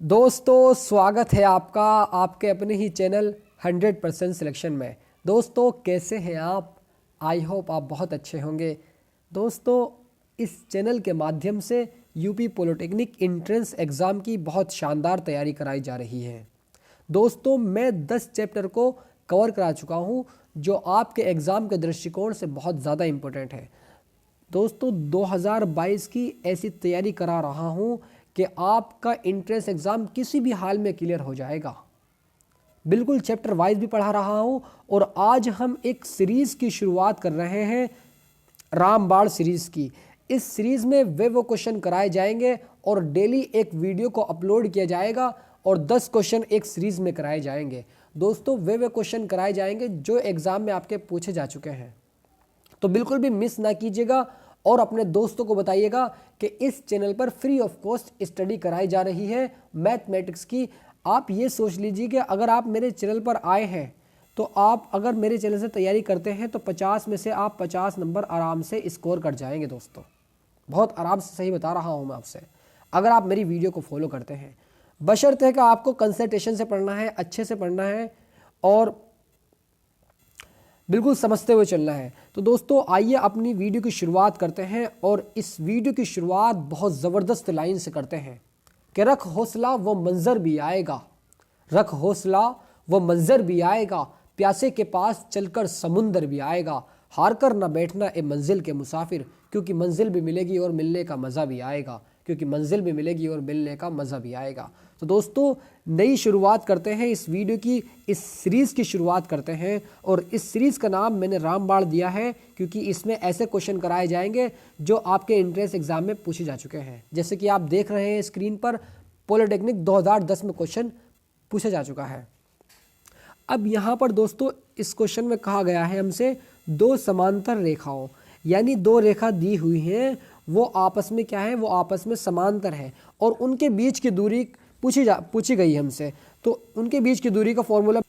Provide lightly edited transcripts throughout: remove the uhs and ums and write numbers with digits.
दोस्तों स्वागत है आपका आपके अपने ही चैनल 100% सिलेक्शन में। दोस्तों कैसे हैं आप? आई होप आप बहुत अच्छे होंगे। दोस्तों इस चैनल के माध्यम से यूपी पॉलिटेक्निक एंट्रेंस एग्ज़ाम की बहुत शानदार तैयारी कराई जा रही है। दोस्तों मैं 10 चैप्टर को कवर करा चुका हूं जो आपके एग्ज़ाम के दृष्टिकोण से बहुत ज़्यादा इम्पोर्टेंट है। दोस्तों 2022 की ऐसी तैयारी करा रहा हूं कि आपका एंट्रेंस एग्ज़ाम किसी भी हाल में क्लियर हो जाएगा। बिल्कुल चैप्टर वाइज भी पढ़ा रहा हूं और आज हम एक सीरीज़ की शुरुआत कर रहे हैं, रामबाण सीरीज़ की। इस सीरीज़ में वो क्वेश्चन कराए जाएंगे और डेली एक वीडियो को अपलोड किया जाएगा और 10 क्वेश्चन एक सीरीज़ में कराए जाएंगे। दोस्तों वे क्वेश्चन कराए जाएंगे जो एग्ज़ाम में आपके पूछे जा चुके हैं, तो बिल्कुल भी मिस ना कीजिएगा और अपने दोस्तों को बताइएगा कि इस चैनल पर फ्री ऑफ कॉस्ट स्टडी कराई जा रही है मैथमेटिक्स की। आप ये सोच लीजिए कि अगर आप मेरे चैनल पर आए हैं तो आप अगर मेरे चैनल से तैयारी करते हैं तो 50 में से आप 50 नंबर आराम से स्कोर कर जाएंगे। दोस्तों बहुत आराम से, सही बता रहा हूँ मैं आपसे, अगर आप मेरी वीडियो को फॉलो करते हैं। बशर्ते है कि आपको कंसंट्रेशन से पढ़ना है, अच्छे से पढ़ना है और बिल्कुल समझते हुए चलना है। तो दोस्तों आइए अपनी वीडियो की शुरुआत करते हैं और इस वीडियो की शुरुआत बहुत ज़बरदस्त लाइन से करते हैं कि रख हौसला वो मंज़र भी आएगा, रख हौसला वो मंज़र भी आएगा, प्यासे के पास चलकर समुंदर भी आएगा, हार कर ना बैठना ए मंजिल के मुसाफिर, क्योंकि मंजिल भी मिलेगी और मिलने का मज़ा भी आएगा, क्योंकि मंजिल भी मिलेगी और मिलने का मज़ा भी आएगा। तो दोस्तों नई शुरुआत करते हैं, इस वीडियो की, इस सीरीज़ की शुरुआत करते हैं और इस सीरीज़ का नाम मैंने रामबाण दिया है क्योंकि इसमें ऐसे क्वेश्चन कराए जाएंगे जो आपके एंट्रेंस एग्ज़ाम में पूछे जा चुके हैं। जैसे कि आप देख रहे हैं स्क्रीन पर, पॉलिटेक्निक 2010 में क्वेश्चन पूछा जा चुका है। अब यहाँ पर दोस्तों इस क्वेश्चन में कहा गया है हमसे दो समांतर रेखाओं, यानी दो रेखा दी हुई हैं, वो आपस में क्या है, वो आपस में समांतर है और उनके बीच की दूरी पूछी गई हमसे, तो उनके बीच की दूरी का फॉर्मूला।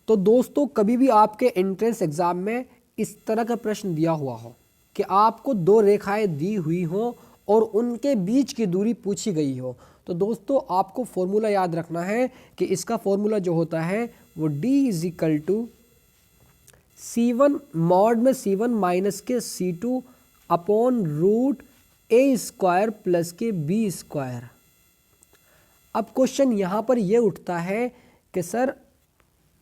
तो दोस्तों कभी भी आपके एंट्रेंस एग्जाम में इस तरह का प्रश्न दिया हुआ हो कि आपको दो रेखाएं दी हुई हो और उनके बीच की दूरी पूछी गई हो, तो दोस्तों आपको फॉर्मूला याद रखना है कि इसका फॉर्मूला जो होता है वो d is equal to C1 mod में C1 माइनस के C2 upon root a square plus K B square. अब क्वेश्चन यहाँ पर ये उठता है कि सर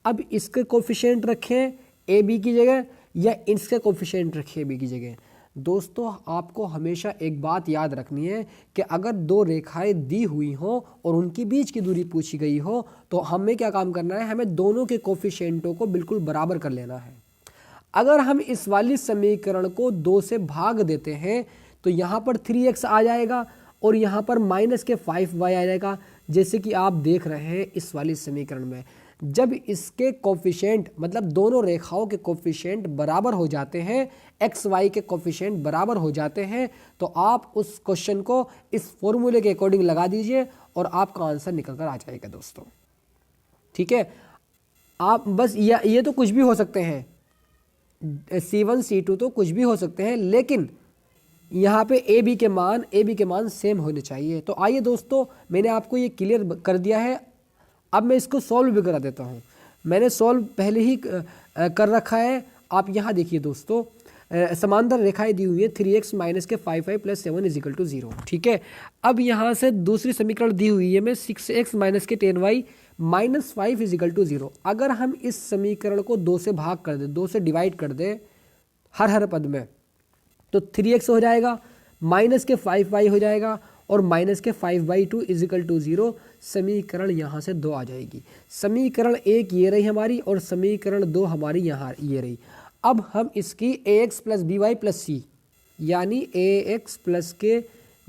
अब इसके कोफिशिएंट रखें ए बी की जगह या इसके कोफिशिएंट रखें बी की जगह। दोस्तों आपको हमेशा एक बात याद रखनी है कि अगर दो रेखाएं दी हुई हों और उनके बीच की दूरी पूछी गई हो तो हमें क्या काम करना है, हमें दोनों के कोफिशिएंटों को बिल्कुल बराबर कर लेना है। अगर हम इस वाली समीकरण को 2 से भाग देते हैं तो यहाँ पर 3x आ जाएगा और यहाँ पर माइनस के 5y आ जाएगा। जैसे कि आप देख रहे हैं इस वाली समीकरण में जब इसके कोफिशिएंट मतलब दोनों रेखाओं के कोफिशिएंट बराबर हो जाते हैं, एक्स वाई के कोफिशिएंट बराबर हो जाते हैं, तो आप उस क्वेश्चन को इस फॉर्मूले के अकॉर्डिंग लगा दीजिए और आपका आंसर निकल कर आ जाएगा दोस्तों। ठीक है, आप बस ये तो कुछ भी हो सकते हैं, C1 C2 तो कुछ भी हो सकते हैं, लेकिन यहाँ पे ए बी के मान सेम होने चाहिए। तो आइए दोस्तों मैंने आपको ये क्लियर कर दिया है, अब मैं इसको सॉल्व भी करा देता हूँ। मैंने सॉल्व पहले ही कर रखा है। आप यहाँ देखिए दोस्तों, समांतर रेखाएं दी हुई है 3x माइनस के 5y प्लस 7 इजिकल टू 0। ठीक है, अब यहाँ से दूसरी समीकरण दी हुई है मैं 6x माइनस के 10y माइनस 5 इजिकल टू 0। अगर हम इस समीकरण को 2 से भाग कर दें, 2 से डिवाइड कर दें हर पद में, तो 3x हो जाएगा, माइनस के 5y हो जाएगा और माइनस के 5/2 इजिकल टू 0। समीकरण यहाँ से 2 आ जाएगी। समीकरण 1 ये रही हमारी और समीकरण 2 हमारी यहाँ ये रही। अब हम इसकी ax plus B Y plus C यानी ax plus K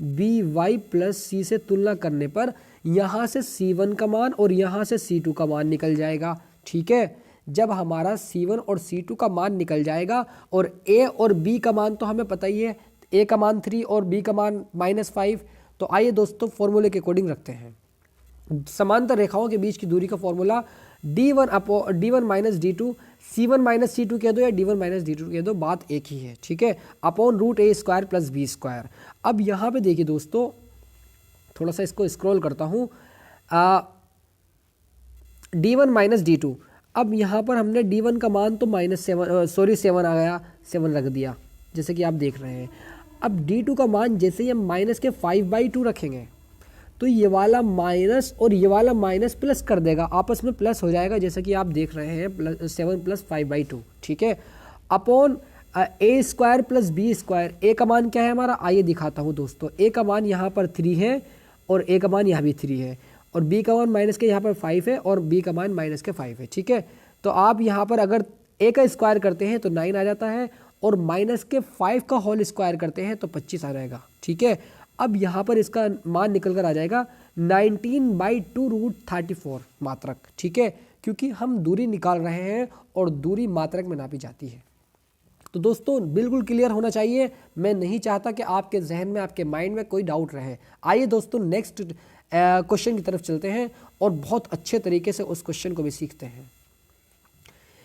B Y plus C से तुलना करने पर यहाँ से C1 का मान और यहाँ से C2 का मान निकल जाएगा। ठीक है, जब हमारा C1 और C2 का मान निकल जाएगा और A और B का मान तो हमें पता ही है, A का मान 3 और B का मान -5। तो आइए दोस्तों फॉर्मूले के अकॉर्डिंग रखते हैं। समांतर रेखाओं के बीच की दूरी का formula d1 minus d2, C1 minus C2 कह दो या d1 माइनस d2 कह दो, बात एक ही है। ठीक है, upon root a square plus b square. अब यहाँ पे देखिए दोस्तों, थोड़ा सा इसको स्क्रॉल करता हूँ, D1 माइनस D2। अब यहाँ पर हमने D1 का मान तो -7 आ गया, 7 रख दिया जैसे कि आप देख रहे हैं। अब D2 का मान जैसे ही हम माइनस के 5/2 रखेंगे तो ये वाला माइनस और ये वाला माइनस प्लस कर देगा, आपस में प्लस हो जाएगा जैसे कि आप देख रहे हैं 7 + 5/2, ठीक है, अपॉन A² + B²। ए का मान क्या है हमारा, आइए दिखाता हूँ दोस्तों। ए का मान यहाँ पर 3 है और ए का मान यहाँ भी 3 है, और बी का मान माइनस के यहाँ पर 5 है और बी का मान माइनस के 5 है, ठीक है। तो आप यहाँ पर अगर ए का स्क्वायर करते हैं तो 9 आ जाता है, और माइनस के 5 का होल स्क्वायर करते हैं तो 25 आ जाएगा, ठीक है। अब यहाँ पर इसका मान निकल कर आ जाएगा 19/2√34 मात्रक, ठीक है, क्योंकि हम दूरी निकाल रहे हैं और दूरी मात्रक में नापी जाती है। तो दोस्तों बिल्कुल क्लियर होना चाहिए, मैं नहीं चाहता कि आपके जहन में, आपके माइंड में कोई डाउट रहे। आइए दोस्तों नेक्स्ट क्वेश्चन की तरफ चलते हैं और बहुत अच्छे तरीके से उस क्वेश्चन को भी सीखते हैं।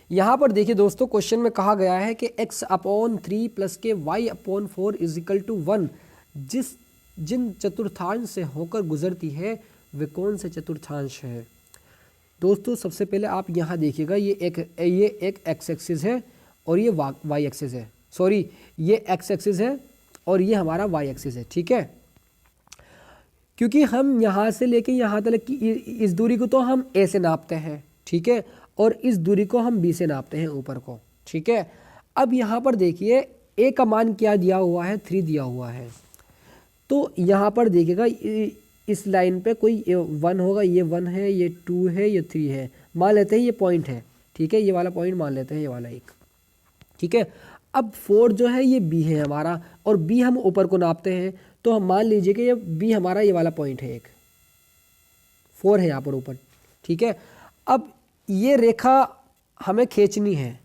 यहाँ पर देखिए दोस्तों, क्वेश्चन में कहा गया है कि x/3 + के y/4 = 1 जिन चतुर्थांश से होकर गुजरती है वे कौन से चतुर्थांश है। दोस्तों सबसे पहले आप यहाँ देखिएगा, ये एक एक्स एक्सिस है और ये वाई एक्सिस है, सॉरी ये एक्स एक्सिस है और ये हमारा वाई एक्सिस है, ठीक है। क्योंकि हम यहाँ से लेके यहाँ तक की इस दूरी को तो हम ए से नापते हैं, ठीक है, और इस दूरी को हम बी से नापते हैं ऊपर को, ठीक है। अब यहाँ पर देखिए ए का मान क्या दिया हुआ है, 3 दिया हुआ है। तो यहाँ पर देखिएगा इस लाइन पे कोई 1 होगा, ये 1 है, ये 2 है, ये 3 है, मान लेते हैं ये पॉइंट है, ठीक है, ये वाला पॉइंट मान लेते हैं, ये वाला एक, ठीक है। अब 4 जो है ये बी है हमारा, और बी हम ऊपर को नापते हैं, तो हम मान लीजिए कि ये बी हमारा ये वाला पॉइंट है, एक 4 है यहाँ पर ऊपर, ठीक है। अब ये रेखा हमें खींचनी है,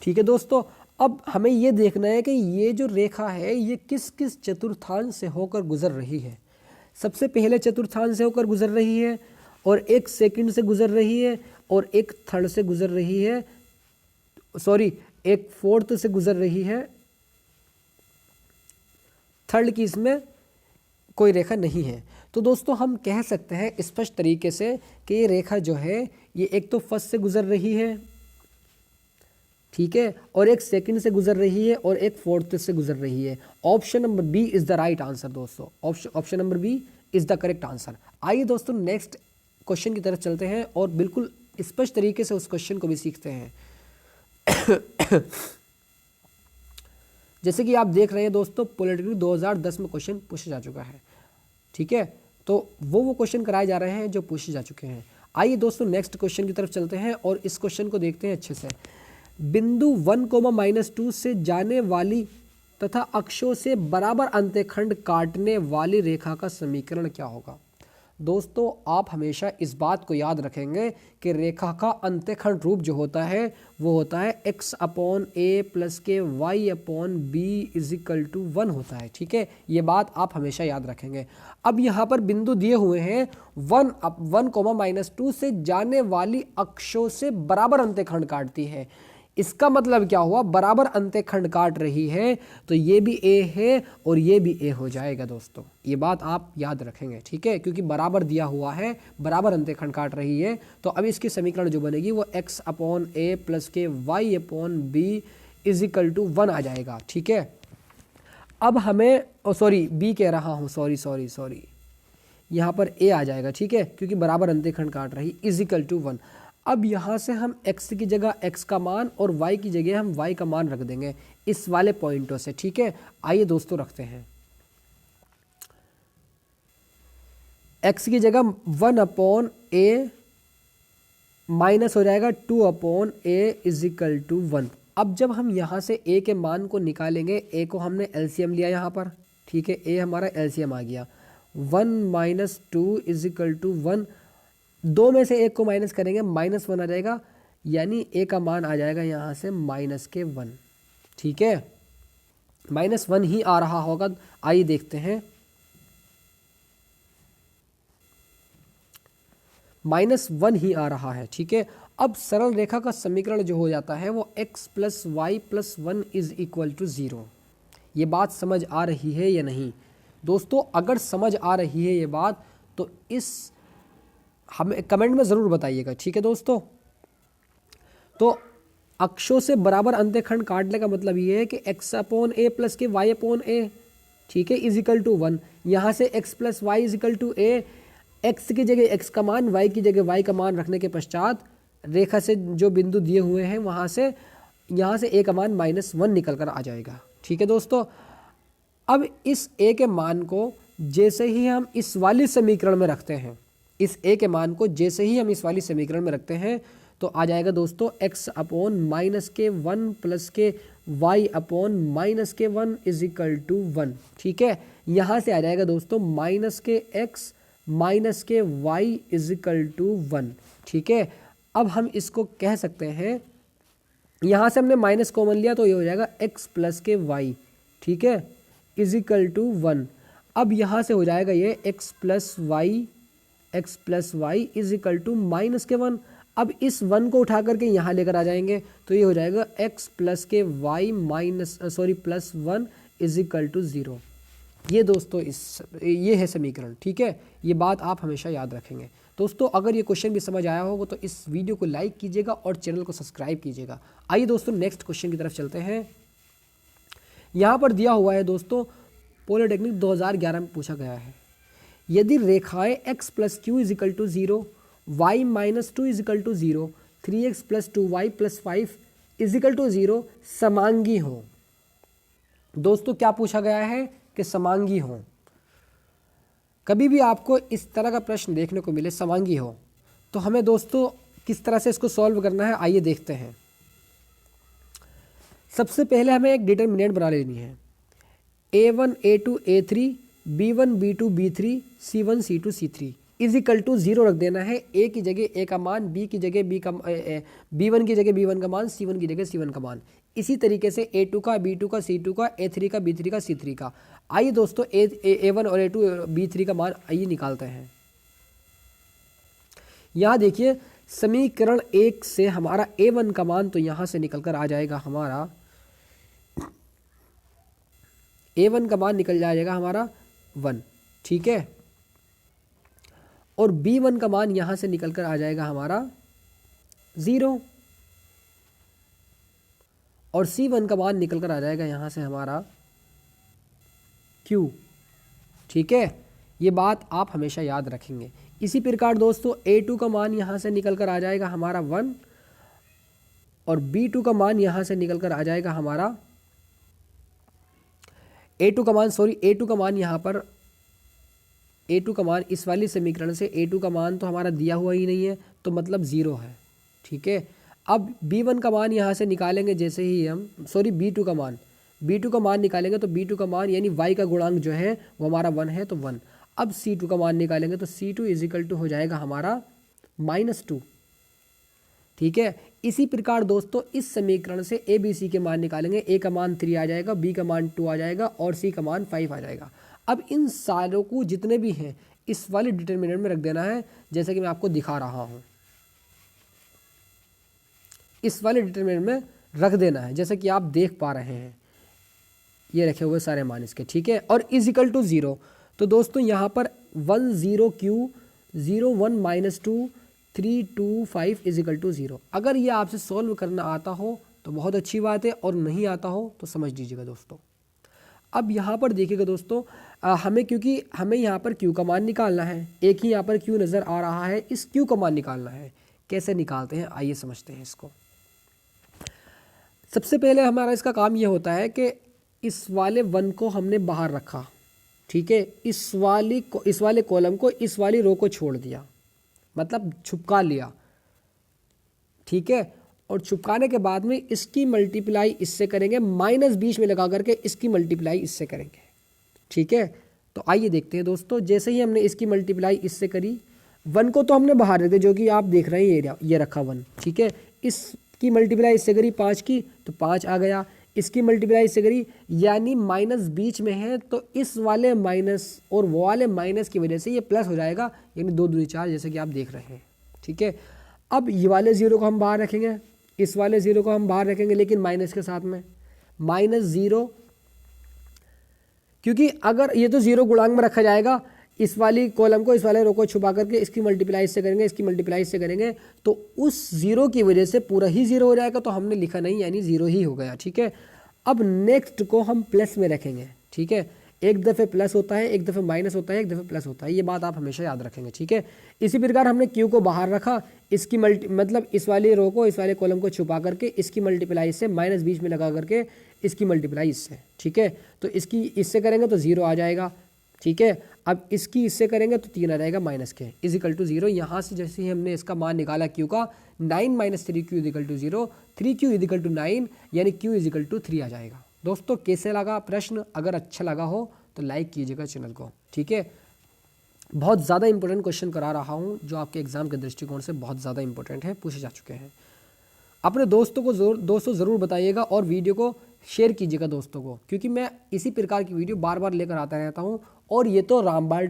ठीक है दोस्तों। अब हमें ये देखना है कि ये जो रेखा है ये किस किस चतुर्थांश से होकर गुजर रही है। सबसे पहले चतुर्थांश से होकर गुजर रही है, और एक सेकंड से गुजर रही है, और एक थर्ड से गुजर रही है, सॉरी एक फोर्थ से गुजर रही है, थर्ड की इसमें कोई रेखा नहीं है। तो दोस्तों हम कह सकते हैं स्पष्ट तरीके से कि ये रेखा जो है ये एक तो फर्स्ट से गुजर रही है, ठीक है, और एक सेकंड से गुजर रही है, और एक फोर्थ से गुजर रही है। Option number B is the right answer दोस्तों, option number B is the correct answer. आइए दोस्तों नेक्स्ट क्वेश्चन की तरफ चलते हैं और बिल्कुल स्पष्ट तरीके से उस क्वेश्चन को भी सीखते हैं। जैसे कि आप देख रहे हैं दोस्तों, पॉलिटिकल 2010 में क्वेश्चन पूछा जा चुका है, ठीक है, तो वो क्वेश्चन कराए जा रहे हैं जो पूछे जा चुके हैं। आइए दोस्तों नेक्स्ट क्वेश्चन की तरफ चलते हैं और इस क्वेश्चन को देखते हैं अच्छे से। बिंदु 1, -2 से जाने वाली तथा अक्षों से बराबर अंतःखंड काटने वाली रेखा का समीकरण क्या होगा। दोस्तों आप हमेशा इस बात को याद रखेंगे कि रेखा का अंतःखंड रूप जो होता है वो होता है x/a + के y/b = 1 होता है, ठीक है, ये बात आप हमेशा याद रखेंगे। अब यहाँ पर बिंदु दिए हुए हैं 1, -2 से जाने वाली अक्षों से बराबर अंतःखंड काटती है। इसका मतलब क्या हुआ, बराबर अंतःखंड काट रही है, तो ये भी ए है और ये भी ए हो जाएगा दोस्तों, ये बात आप याद रखेंगे, ठीक है, क्योंकि बराबर दिया हुआ है, बराबर अंतःखंड काट रही है। तो अब इसकी समीकरण जो बनेगी वो x/a + के y/b = 1 आ जाएगा, ठीक है। अब हमें सॉरी बी कह रहा हूँ, सॉरी यहाँ पर ए आ जाएगा, ठीक है, क्योंकि बराबर अंतःखंड काट रही = 1। अब यहाँ से हम x की जगह x का मान और y की जगह हम y का मान रख देंगे इस वाले पॉइंटों से, ठीक है। आइए दोस्तों रखते हैं, x की जगह 1/a माइनस हो जाएगा 2/a = 1। अब जब हम यहाँ से a के मान को निकालेंगे, a को हमने LCM लिया यहाँ पर, ठीक है, a हमारा LCM आ गया, 1 - 2 = 1। 2 में से 1 को माइनस करेंगे, -1 आ जाएगा, यानी a का मान आ जाएगा यहाँ से -1, ठीक है, -1 ही आ रहा होगा। आइए देखते हैं, -1 ही आ रहा है, ठीक है। अब सरल रेखा का समीकरण जो हो जाता है वो x + y + 1 = 0। ये बात समझ आ रही है या नहीं, दोस्तों अगर समझ आ रही है ये बात तो इस हमें कमेंट में ज़रूर बताइएगा, ठीक है दोस्तों। तो अक्षों से बराबर अंत्यखंड काटने का मतलब ये है कि x अपॉन ए प्लस के y अपॉन ए, ठीक है, इज इक्वल टू 1। यहाँ से x plus y is equal to a, x की जगह x का मान, y की जगह y का मान रखने के पश्चात रेखा से जो बिंदु दिए हुए हैं वहाँ से यहाँ से a का मान -1 निकल कर आ जाएगा, ठीक है दोस्तों। अब इस a के मान को जैसे ही हम इस वाली समीकरण में रखते हैं, इस a के मान को जैसे ही हम इस वाली समीकरण में रखते हैं तो आ जाएगा दोस्तों x अपॉन -1 प्लस के y upon -1 is equal to 1, ठीक है। यहाँ से आ जाएगा दोस्तों -x -y is equal to 1, ठीक है। अब हम इसको कह सकते हैं, यहाँ से हमने माइनस कॉमन लिया तो ये हो जाएगा x प्लस के y, ठीक है, इज इक्वल टू 1। अब यहाँ से हो जाएगा ये x plus y is equal to -1। अब इस 1 को उठा करके यहाँ लेकर आ जाएंगे तो ये हो जाएगा x प्लस के y plus 1 is equal to 0। ये दोस्तों ये है समीकरण, ठीक है। ये बात आप हमेशा याद रखेंगे दोस्तों। अगर ये क्वेश्चन भी समझ आया हो तो इस वीडियो को लाइक कीजिएगा और चैनल को सब्सक्राइब कीजिएगा। आइए दोस्तों नेक्स्ट क्वेश्चन की तरफ चलते हैं। यहाँ पर दिया हुआ है दोस्तों, पॉलिटेक्निक 2011 में पूछा गया है, यदि रेखाएं x plus q is equal to 0, y minus 2 is equal to 0, 3x plus 2y plus 5 is equal to 0 समांगी हो। दोस्तों क्या पूछा गया है कि समांगी हो। कभी भी आपको इस तरह का प्रश्न देखने को मिले समांगी हो तो हमें दोस्तों किस तरह से इसको सॉल्व करना है, आइए देखते हैं। सबसे पहले हमें एक डिटरमिनेंट बना लेनी है, a1 a2 a3 b1 b2 b3 c1 c2 c3 is equal to 0 रख देना है। a की जगह a का मान, b की जगह b1 की जगह b1 का मान, c1 की जगह c1 का मान। इसी तरीके से a2 का b2 का c2 का a3 का b3 का c3 का। आइए दोस्तों a1 और a2 b3 का मान आइए निकालते हैं। यहाँ देखिए समीकरण 1 से हमारा a1 का मान तो यहाँ से निकल कर आ जाएगा हमारा, a1 का मान निकल जाएगा हमारा 1, ठीक है। और b1 का मान यहाँ से निकल कर आ जाएगा हमारा 0 और c1 का मान निकल कर आ जाएगा यहाँ से हमारा q, ठीक है। ये बात आप हमेशा याद रखेंगे। इसी प्रकार दोस्तों a2 का मान यहाँ से निकल कर आ जाएगा हमारा 1 और b2 का मान यहाँ से निकल कर आ जाएगा हमारा a2 का मान यहाँ पर a2 का मान इस वाली समीकरण से a2 का मान तो हमारा दिया हुआ ही नहीं है तो मतलब 0 है, ठीक है। अब b1 का मान यहाँ से निकालेंगे, जैसे ही हम b2 का मान निकालेंगे तो b2 का मान यानी y का गुणांक जो है वो हमारा 1 है तो 1। अब c2 का मान निकालेंगे तो c2 इज इक्वल टू हो जाएगा हमारा -2, ठीक है। इसी प्रकार दोस्तों इस समीकरण से a b c के मान निकालेंगे, a का मान 3 आ जाएगा, b का मान 2 आ जाएगा और c का मान 5 आ जाएगा। अब इन सारों को जितने भी हैं इस वाले डिटरमिनेंट में रख देना है, जैसे कि मैं आपको दिखा रहा हूं, इस वाले डिटरमिनेंट में रख देना है जैसे कि आप देख पा रहे हैं, ये रखे हुए सारे मान इसके, ठीक है। और इज इक्वल टू 0 तो दोस्तों यहाँ पर 1 0 q 0 1 -2 3 2 5 इज इक्वल टू 0। अगर ये आपसे सॉल्व करना आता हो तो बहुत अच्छी बात है और नहीं आता हो तो समझ लीजिएगा दोस्तों। अब यहाँ पर देखिएगा दोस्तों क्योंकि हमें यहाँ पर q का मान निकालना है, एक ही यहाँ पर q नज़र आ रहा है, इस q का मान निकालना है। कैसे निकालते हैं आइए समझते हैं इसको। सबसे पहले हमारा इसका काम ये होता है कि इस वाले 1 को हमने बाहर रखा, ठीक है, इस वाले कॉलम को इस वाली रो को छोड़ दिया, मतलब छुपका लिया, ठीक है। और छुपकाने के बाद में इसकी मल्टीप्लाई इससे करेंगे, माइनस बीच में लगा करके इसकी मल्टीप्लाई इससे करेंगे, ठीक है। तो आइए देखते हैं दोस्तों, जैसे ही हमने इसकी मल्टीप्लाई इससे करी, 1 को तो हमने बाहर रख दिया जो कि आप देख रहे हैं, ये रखा 1, ठीक है। इसकी मल्टीप्लाई इससे करी 5 की तो 5 आ गया, इसकी मल्टीप्लाई इससे करी यानी माइनस बीच में है तो इस वाले माइनस और वो वाले माइनस की वजह से ये प्लस हो जाएगा, यानी 2 दूनी 4 जैसे कि आप देख रहे हैं, ठीक है। अब ये वाले 0 को हम बाहर रखेंगे, इस वाले 0 को हम बाहर रखेंगे लेकिन माइनस के साथ में, -0 क्योंकि अगर ये तो जीरो गुणांक में रखा जाएगा, इस वाली कॉलम को इस वाले रो को छुपा करके इसकी मल्टीप्लाई से करेंगे, इसकी मल्टीप्लाई से करेंगे, तो उस जीरो की वजह से पूरा ही जीरो हो जाएगा, तो हमने लिखा नहीं, यानी जीरो ही हो गया। ठीक है, अब नेक्स्ट को हम प्लस में रखेंगे। ठीक है, एक दफ़े प्लस होता है, एक दफ़े माइनस होता है, एक दफ़े प्लस होता है, ये बात आप हमेशा याद रखेंगे। ठीक है, इसी प्रकार हमने क्यू को बाहर रखा, इसकी मतलब इस वाली रो को इस वाले कॉलम को छुपा करके इसकी मल्टीप्लाई से माइनस बीच में लगा करके इसकी मल्टीप्लाई इससे। ठीक है, तो इसकी इससे करेंगे तो जीरो आ जाएगा। ठीक है, अब इसकी इससे करेंगे तो 3 आ जाएगा माइनस के इजिकल टू जीरो। यहाँ से जैसे ही हमने इसका मान निकाला क्यू का, 9 माइनस 3 क्यू इजिकल टू जीरो, 3 क्यू इजिकल टू 9, यानी क्यू इजिकल टू 3 आ जाएगा। दोस्तों कैसे लगा प्रश्न? अगर अच्छा लगा हो तो लाइक कीजिएगा चैनल को। ठीक है, बहुत ज़्यादा इंपॉर्टेंट क्वेश्चन करा रहा हूँ जो आपके एग्जाम के दृष्टिकोण से बहुत ज़्यादा इंपॉर्टेंट है, पूछे जा चुके हैं। अपने दोस्तों को दोस्तों ज़रूर बताइएगा और वीडियो को शेयर कीजिएगा दोस्तों को, क्योंकि मैं इसी प्रकार की वीडियो बार बार लेकर आता रहता हूँ। और ये तो रामबाण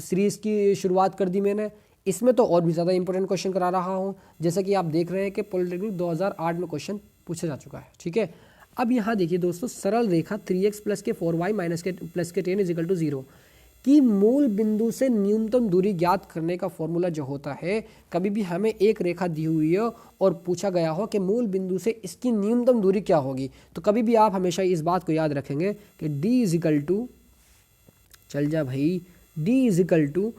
सीरीज़ की शुरुआत कर दी मैंने, इसमें तो और भी ज़्यादा इंपॉर्टेंट क्वेश्चन करा रहा हूँ। जैसा कि आप देख रहे हैं कि पॉलिटेक्निक 2008 में क्वेश्चन पूछा जा चुका है। ठीक है, अब यहाँ देखिए दोस्तों, सरल रेखा 3x प्लस के 4y माइनस के प्लस के 10 इजिकल टू 0 कि मूल बिंदु से न्यूनतम दूरी ज्ञात करने का फॉर्मूला जो होता है, कभी भी हमें एक रेखा दी हुई हो और पूछा गया हो कि मूल बिंदु से इसकी न्यूनतम दूरी क्या होगी, तो कभी भी आप हमेशा इस बात को याद रखेंगे कि d इजिकल टू, चल जा भाई, d इजिकल टू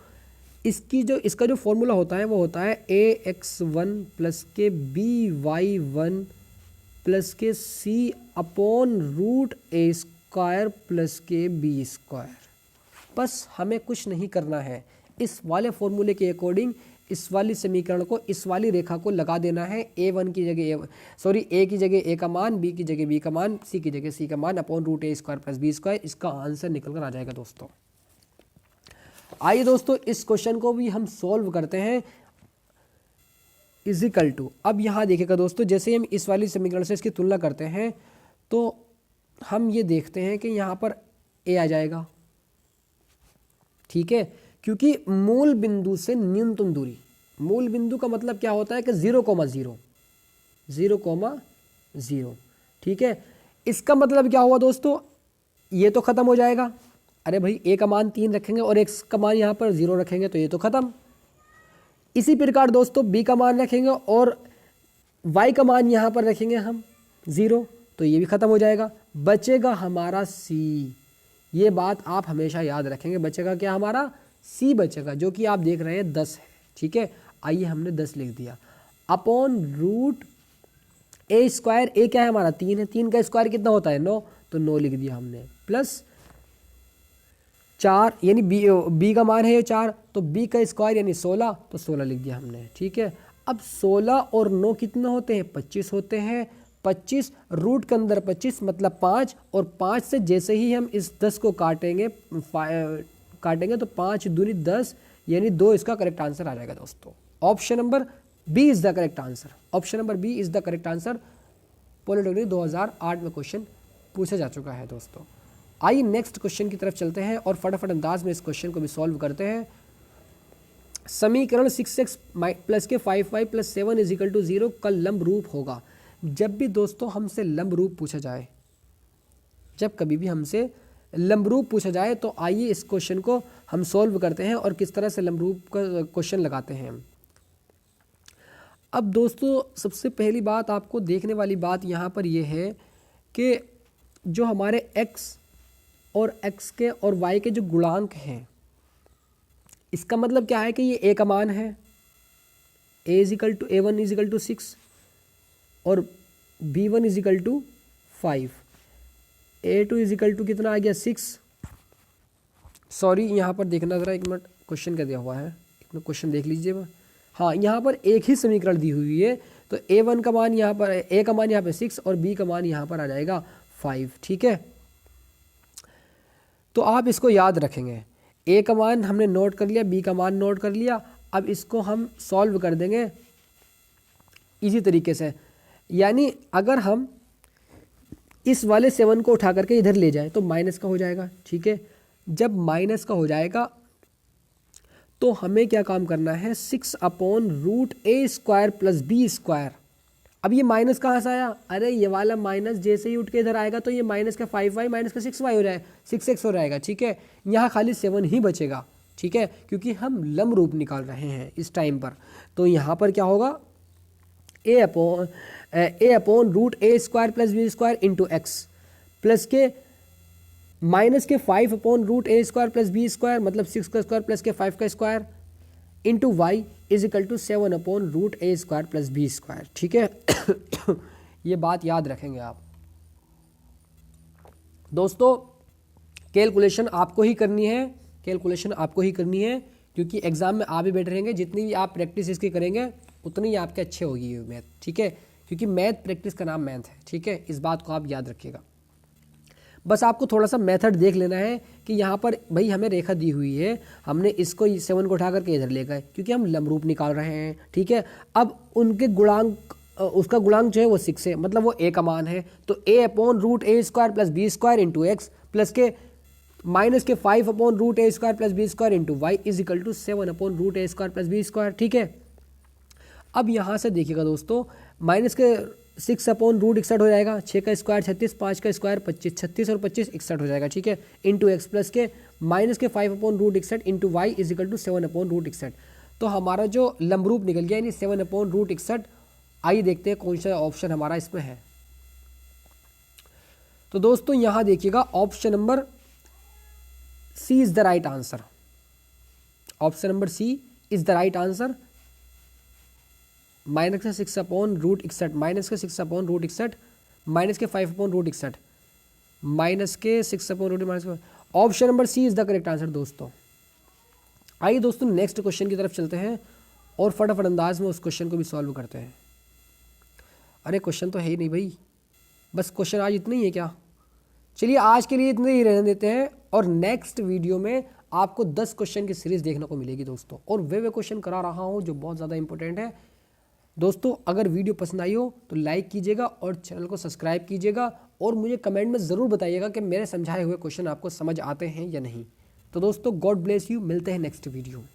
इसका जो फॉर्मूला होता है वो होता है ax1 प्लस के by1 प्लस के c upon root a square plus के b स्क्वायर। बस हमें कुछ नहीं करना है, इस वाले फॉर्मूले के अकॉर्डिंग इस वाली समीकरण को इस वाली रेखा को लगा देना है। a1 की जगह a की जगह a का मान, b की जगह b का मान, c की जगह c का मान upon root a square plus b square. इसका आंसर निकल कर आ जाएगा दोस्तों। आइए दोस्तों इस क्वेश्चन को भी हम सॉल्व करते हैं। इजिकल टू, अब यहाँ देखिएगा दोस्तों, जैसे हम इस वाली समीकरण से इसकी तुलना करते हैं तो हम ये देखते हैं कि यहाँ पर a आ जाएगा। ठीक है, क्योंकि मूल बिंदु से न्यूनतम दूरी, मूल बिंदु का मतलब क्या होता है कि 0,0, 0,0। ठीक है, इसका मतलब क्या हुआ दोस्तों, ये तो खत्म हो जाएगा। अरे भाई a का मान 3 रखेंगे और x का मान यहाँ पर 0 रखेंगे तो ये तो खत्म। इसी प्रकार दोस्तों b का मान रखेंगे और y का मान यहाँ पर रखेंगे हम 0, तो ये भी खत्म हो जाएगा। बचेगा हमारा c, ये बात आप हमेशा याद रखेंगे। बचेगा क्या? हमारा c बचेगा, जो कि आप देख रहे हैं 10 है। ठीक है, आइए हमने 10 लिख दिया upon root a square, a क्या है हमारा 3 है, 3 का स्क्वायर कितना होता है 9, तो 9 लिख दिया हमने, प्लस 4 यानी b का मान है ये 4, तो b का स्क्वायर यानी 16, तो 16 लिख दिया हमने। ठीक है, अब 16 और 9 कितना होते हैं? 25 होते हैं। 25 रूट के अंदर 25 मतलब 5, और 5 से जैसे ही हम इस 10 को काटेंगे तो 5 दूनी 10 यानी 2 इसका करेक्ट आंसर आ जाएगा दोस्तों। Option number B is the correct answer. Option number B is the correct answer. Polytechnic 2008 में क्वेश्चन पूछा जा चुका है दोस्तों। आइए नेक्स्ट क्वेश्चन की तरफ चलते हैं और फटाफट अंदाज में इस क्वेश्चन को भी सॉल्व करते हैं। समीकरण 6x प्लस के 5y plus 7 is equal to 0 का लंब रूप होगा। जब भी दोस्तों हमसे लंब रूप पूछा जाए, जब कभी भी हमसे लंब रूप पूछा जाए, तो आइए इस क्वेश्चन को हम सॉल्व करते हैं और किस तरह से लंब रूप का क्वेश्चन लगाते हैं। अब दोस्तों सबसे पहली बात आपको देखने वाली बात यहाँ पर यह है कि जो हमारे x और x के और y के जो गुणांक हैं, इसका मतलब क्या है कि ये a का मान है, a is equal to a1 is equal to 6 और b1 is equal to 5, a2 is equal to कितना आ गया 6। सॉरी यहाँ पर देखना ज़रा, एक मिनट, क्वेश्चन क्या दिया हुआ है, एक मिनट क्वेश्चन देख लीजिएगा। हाँ, यहाँ पर एक ही समीकरण दी हुई है, तो a1 का मान यहाँ पर, a का मान यहाँ पे 6 और b का मान यहाँ पर आ जाएगा 5। ठीक है, तो आप इसको याद रखेंगे। a का मान हमने नोट कर लिया, b का मान नोट कर लिया। अब इसको हम सॉल्व कर देंगे इसी तरीके से, यानी अगर हम इस वाले 7 को उठा करके इधर ले जाए तो माइनस का हो जाएगा। ठीक है, जब माइनस का हो जाएगा तो हमें क्या काम करना है, 6 upon root a square plus b square अब ये माइनस कहाँ से आया, अरे ये वाला माइनस जैसे ही उठ के इधर आएगा तो ये माइनस का 5y माइनस का 6y हो जाएगा, 6x हो जाएगा, ठीक है। यहाँ खाली 7 ही बचेगा, ठीक है, क्योंकि हम लंब रूप निकाल रहे हैं इस टाइम पर। तो यहाँ पर क्या होगा, a upon root a square plus b square into x plus के माइनस के 5 upon root a square plus b square मतलब 6 का स्क्वायर प्लस के 5 का square into y is equal to 7 upon root a square plus b square, ठीक है। ये बात याद रखेंगे आप दोस्तों। कैलकुलेशन आपको ही करनी है, कैलकुलेशन आपको ही करनी है, क्योंकि एग्जाम में आप भी बैठे रहेंगे, जितनी भी आप प्रैक्टिस इसकी करेंगे उतनी ही आपके अच्छे होगी ये मैथ, ठीक है, क्योंकि मैथ प्रैक्टिस का नाम मैथ है, ठीक है। इस बात को आप याद रखिएगा। बस आपको थोड़ा सा मेथड देख लेना है कि यहाँ पर भाई हमें रेखा दी हुई है, हमने इसको 7 को उठा करके इधर ले गए क्योंकि हम लंब रूप निकाल रहे हैं, ठीक है। अब उनके गुणांक, उसका गुणांक जो है वो 6 है, मतलब वो a का मान है, तो a upon root a square plus b square into x plus के माइनस के 5 upon root a square plus b square into y is equal to 7 upon root a square plus b square, ठीक है। अब यहाँ से देखिएगा दोस्तों, minus के 6 अपॉन रूट 61 हो जाएगा, 6 का स्क्वायर 36, 5 का स्क्वायर 25, 36 और 25 61 हो जाएगा, ठीक है, इंटू एक्स प्लस के माइनस के 5 upon root 61 into y is equal to 7 upon root 61। तो हमारा जो लंबरूप निकल गया यानी 7 अपॉन रूट 61। आइए देखते हैं कौन सा ऑप्शन हमारा इसमें है। तो दोस्तों यहाँ देखिएगा option number C is the right answer, option number C is the right answer. Minus का 6 अपॉन रूट 61, माइनस के 6 अपॉन रूट 61, माइनस के 5 अपॉन रूट 61, माइनस के 6 upon root minus, option number C is the correct answer दोस्तों। आइए दोस्तों next question की तरफ चलते हैं और फटाफट अंदाज में उस क्वेश्चन को भी सॉल्व करते हैं। अरे क्वेश्चन तो है ही नहीं भाई, बस क्वेश्चन आज इतने ही है क्या? चलिए आज के लिए इतने ही रहने देते हैं, और नेक्स्ट वीडियो में आपको 10 क्वेश्चन की सीरीज देखने को मिलेगी दोस्तों, और वे क्वेश्चन करा रहा हूँ जो बहुत ज़्यादा इंपॉर्टेंट है दोस्तों। अगर वीडियो पसंद आई हो तो लाइक कीजिएगा और चैनल को सब्सक्राइब कीजिएगा, और मुझे कमेंट में ज़रूर बताइएगा कि मेरे समझाए हुए क्वेश्चन आपको समझ आते हैं या नहीं। तो दोस्तों गॉड ब्लेस यू, मिलते हैं नेक्स्ट वीडियो में।